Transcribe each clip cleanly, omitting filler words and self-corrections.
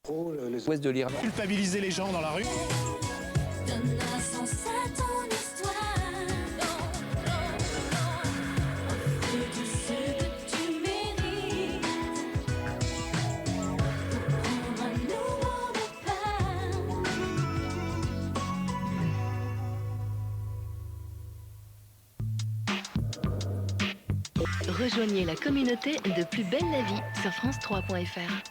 Les ouest de l'Irlande. Culpabiliser les gens dans la rue. Donne un sens à ton histoire. Offre tout ce que tu mérites pour prendre un nouveau départ. Rejoignez la communauté de Plus belle la vie sur France3.fr.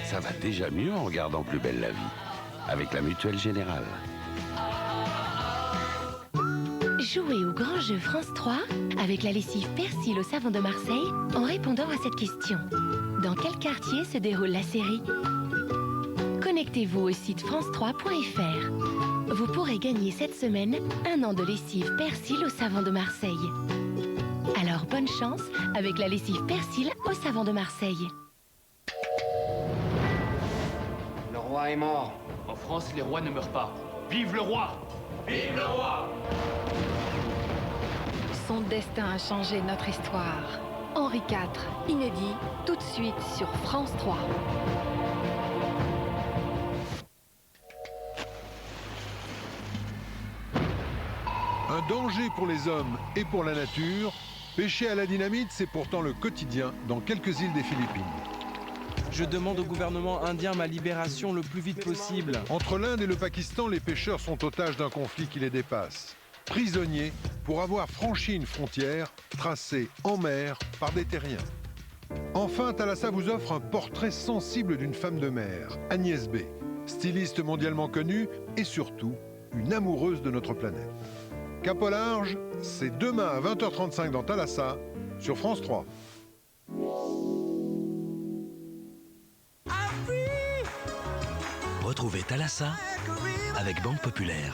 Ça va déjà mieux en regardant Plus belle la vie, avec la Mutuelle Générale. Jouez au grand jeu France 3 avec la lessive Persil au savon de Marseille en répondant à cette question. Dans quel quartier se déroule la série? Connectez-vous au site france3.fr. Vous pourrez gagner cette semaine 1 an de lessive Persil au savon de Marseille. Alors bonne chance avec la lessive Persil au savon de Marseille. Le roi est mort. En France, les rois ne meurent pas. Vive le roi! Vive le roi! Son destin a changé notre histoire. Henri IV, inédit, tout de suite sur France 3. Un danger pour les hommes et pour la nature, pêcher à la dynamite, c'est pourtant le quotidien dans quelques îles des Philippines. Je demande au gouvernement indien ma libération le plus vite possible. Entre l'Inde et le Pakistan, les pêcheurs sont otages d'un conflit qui les dépasse. Prisonniers pour avoir franchi une frontière tracée en mer par des terriens. Enfin, Thalassa vous offre un portrait sensible d'une femme de mer, Agnès B, styliste mondialement connue et surtout une amoureuse de notre planète. Cap au large, c'est demain à 20h35 dans Thalassa, sur France 3. Retrouvez Thalassa avec Banque Populaire.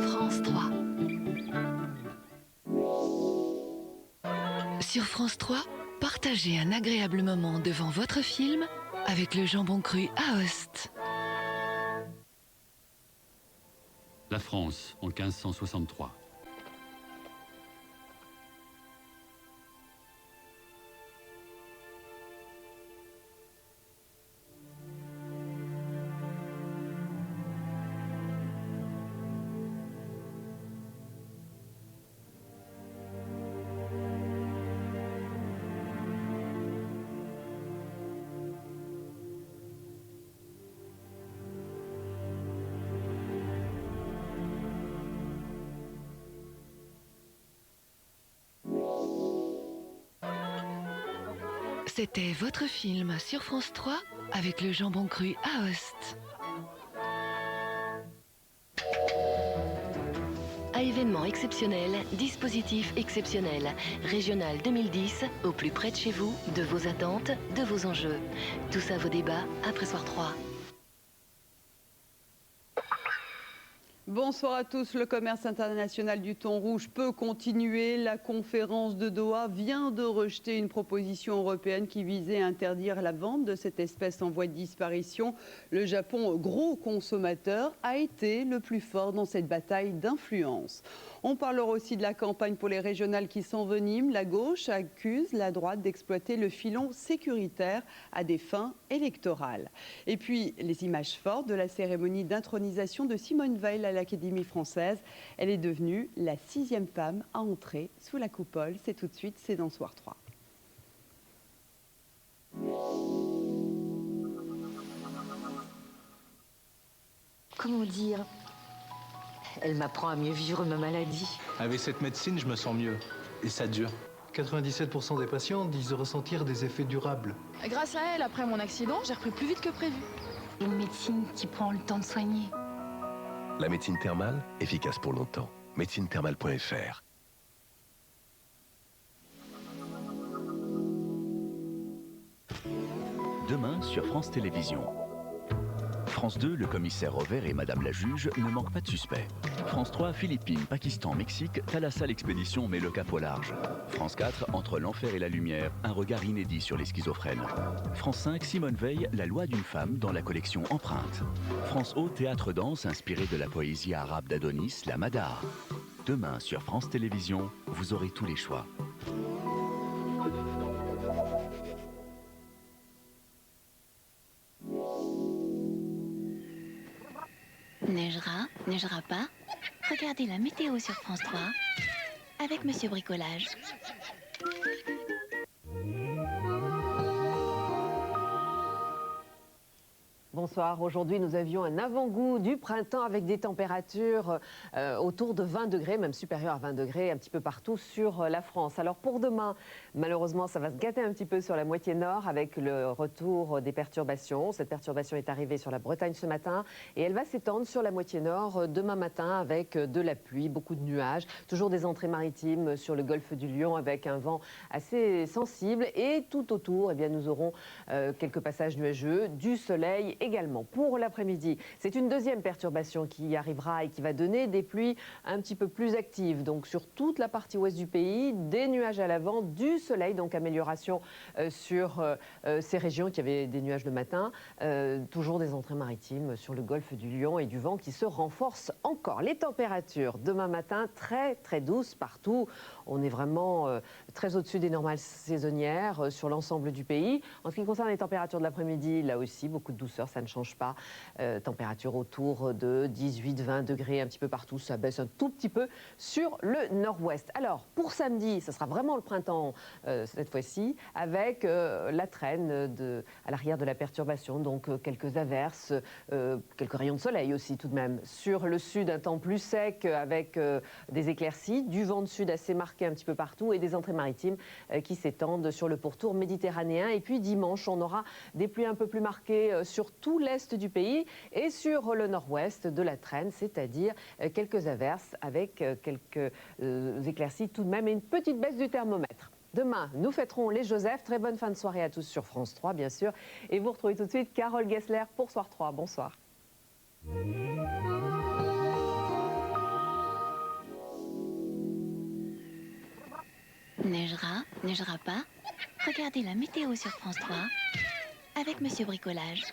France 3. Sur France 3, partagez un agréable moment devant votre film avec le jambon cru Aoste. La France en 1563. C'était votre film sur France 3 avec le jambon cru Aoste. À événement exceptionnel, dispositif exceptionnel. Régional 2010, au plus près de chez vous, de vos attentes, de vos enjeux. Tout ça vos débats après Soir 3. Bonsoir à tous. Le commerce international du thon rouge peut continuer. La conférence de Doha vient de rejeter une proposition européenne qui visait à interdire la vente de cette espèce en voie de disparition. Le Japon, gros consommateur, a été le plus fort dans cette bataille d'influence. On parlera aussi de la campagne pour les régionales qui s'enveniment. La gauche accuse la droite d'exploiter le filon sécuritaire à des fins électorales. Et puis, les images fortes de la cérémonie d'intronisation de Simone Veil à l'Académie française. Elle est devenue la 6e femme à entrer sous la coupole. C'est tout de suite, c'est dans Soir 3. Comment dire? Elle m'apprend à mieux vivre ma maladie. Avec cette médecine, je me sens mieux. Et ça dure. 97% des patients disent ressentir des effets durables. Grâce à elle, après mon accident, j'ai repris plus vite que prévu. Une médecine qui prend le temps de soigner. La médecine thermale, efficace pour longtemps. médecinethermale.fr. Demain sur France Télévisions. France 2, le commissaire Rover et Madame la juge ne manquent pas de suspects. France 3, Philippines, Pakistan, Mexique, Thalassa l'expédition met le cap au large. France 4, entre l'enfer et la lumière, un regard inédit sur les schizophrènes. France 5, Simone Veil, la loi d'une femme dans la collection Empreinte. France O, théâtre-danse inspiré de la poésie arabe d'Adonis, la Madar. Demain, sur France Télévisions, vous aurez tous les choix. Neigera, neigera pas. Regardez la météo sur France 3 avec Monsieur Bricolage. Bonsoir, aujourd'hui nous avions un avant-goût du printemps avec des températures autour de 20 degrés, même supérieures à 20 degrés, un petit peu partout sur la France. Alors pour demain, malheureusement ça va se gâter un petit peu sur la moitié nord avec le retour des perturbations. Cette perturbation est arrivée sur la Bretagne ce matin et elle va s'étendre sur la moitié nord demain matin avec de la pluie, beaucoup de nuages, toujours des entrées maritimes sur le golfe du Lion avec un vent assez sensible et tout autour, eh bien, nous aurons quelques passages nuageux, du soleil également. Pour l'après-midi, c'est une deuxième perturbation qui arrivera et qui va donner des pluies un petit peu plus actives. Donc sur toute la partie ouest du pays, des nuages à l'avant, du soleil, donc amélioration sur ces régions qui avaient des nuages le matin. Toujours des entrées maritimes sur le golfe du Lion et du vent qui se renforce encore. Les températures demain matin très très douces partout. On est vraiment très au-dessus des normales saisonnières sur l'ensemble du pays. En ce qui concerne les températures de l'après-midi, là aussi beaucoup de douceur, ça ne change pas. Température autour de 18-20 degrés un petit peu partout, ça baisse un tout petit peu sur le nord-ouest. Alors pour samedi, ça sera vraiment le printemps cette fois-ci, avec la traîne à l'arrière de la perturbation, donc quelques averses, quelques rayons de soleil aussi tout de même. Sur le sud, un temps plus sec avec des éclaircies, du vent de sud assez marqué un petit peu partout et des entrées maritimes qui s'étendent sur le pourtour méditerranéen. Et puis dimanche, on aura des pluies un peu plus marquées sur tout l'est du pays et sur le nord-ouest de la traîne, c'est-à-dire quelques averses avec quelques éclaircies tout de même et une petite baisse du thermomètre. Demain, nous fêterons les Joseph. Très bonne fin de soirée à tous sur France 3, bien sûr. Et vous retrouvez tout de suite Carole Gessler pour Soir 3. Bonsoir. Neigera, neigera pas. Regardez la météo sur France 3 avec Monsieur Bricolage.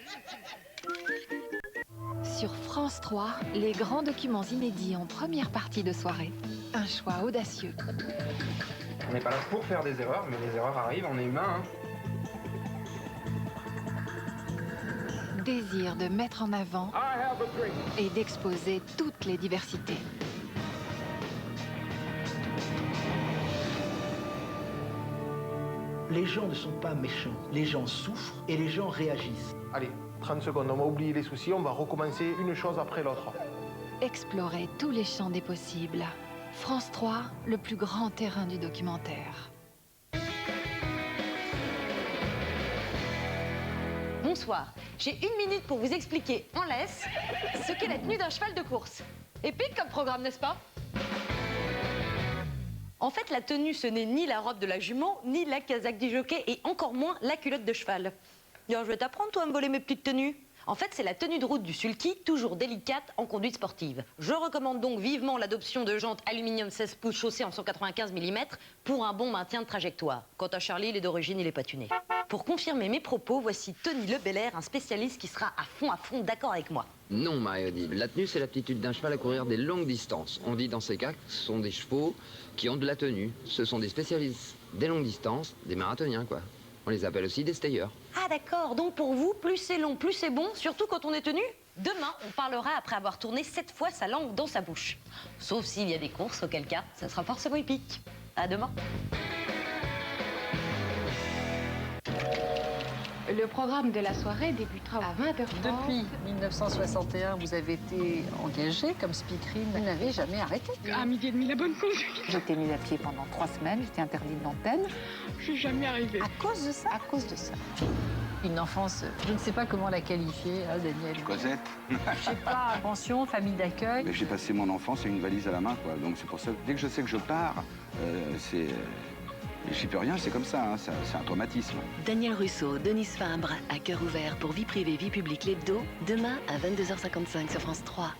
Sur France 3, les grands documents inédits en première partie de soirée. Un choix audacieux. On n'est pas là pour faire des erreurs, mais les erreurs arrivent, on est humain. Désir de mettre en avant et d'exposer toutes les diversités. Les gens ne sont pas méchants, les gens souffrent et les gens réagissent. Allez, 30 secondes, on va oublier les soucis, on va recommencer une chose après l'autre. Explorer tous les champs des possibles. France 3, le plus grand terrain du documentaire. Bonsoir, j'ai 1 minute pour vous expliquer en laisse ce qu'est la tenue d'un cheval de course. Épique comme programme, n'est-ce pas? En fait, la tenue, ce n'est ni la robe de la jument, ni la casaque du jockey, et encore moins la culotte de cheval. Bien, je vais t'apprendre, toi, à me voler mes petites tenues. En fait, c'est la tenue de route du sulky, toujours délicate en conduite sportive. Je recommande donc vivement l'adoption de jantes aluminium 16 pouces chaussées en 195 mm pour un bon maintien de trajectoire. Quant à Charlie, il est d'origine, il est pas tuné. Pour confirmer mes propos, voici Tony Le Belair, un spécialiste qui sera à fond d'accord avec moi. Non, Marie-Odile. La tenue, c'est l'aptitude d'un cheval à courir des longues distances. On dit dans ces cas que ce sont des chevaux qui ont de la tenue. Ce sont des spécialistes des longues distances, des marathoniens, quoi. On les appelle aussi des stayers. Ah d'accord, donc pour vous, plus c'est long, plus c'est bon, surtout quand on est tenu. Demain, on parlera après avoir tourné 7 fois sa langue dans sa bouche. Sauf s'il y a des courses, auquel cas, ça sera forcément épique. À demain. Le programme de la soirée débutera à 20h30. Depuis 1961, vous avez été engagée comme speakerine. Vous n'avez jamais arrêté. À 12h30, la bonne conduite. J'étais mise à pied pendant 3 semaines. J'étais interdite d'antenne. Je suis jamais arrivée. À cause de ça? À cause de ça. Une enfance, je ne sais pas comment la qualifier, hein, Daniel. Cosette. Je sais pas, pension, famille d'accueil. J'ai passé mon enfance avec une valise à la main, quoi. Donc c'est pour ça que dès que je sais que je pars, J'y peux rien, c'est comme ça, hein, c'est un traumatisme. Daniel Russo, Denise Fabre, à cœur ouvert pour Vie privée, vie publique, l'hebdo, demain à 22h55 sur France 3.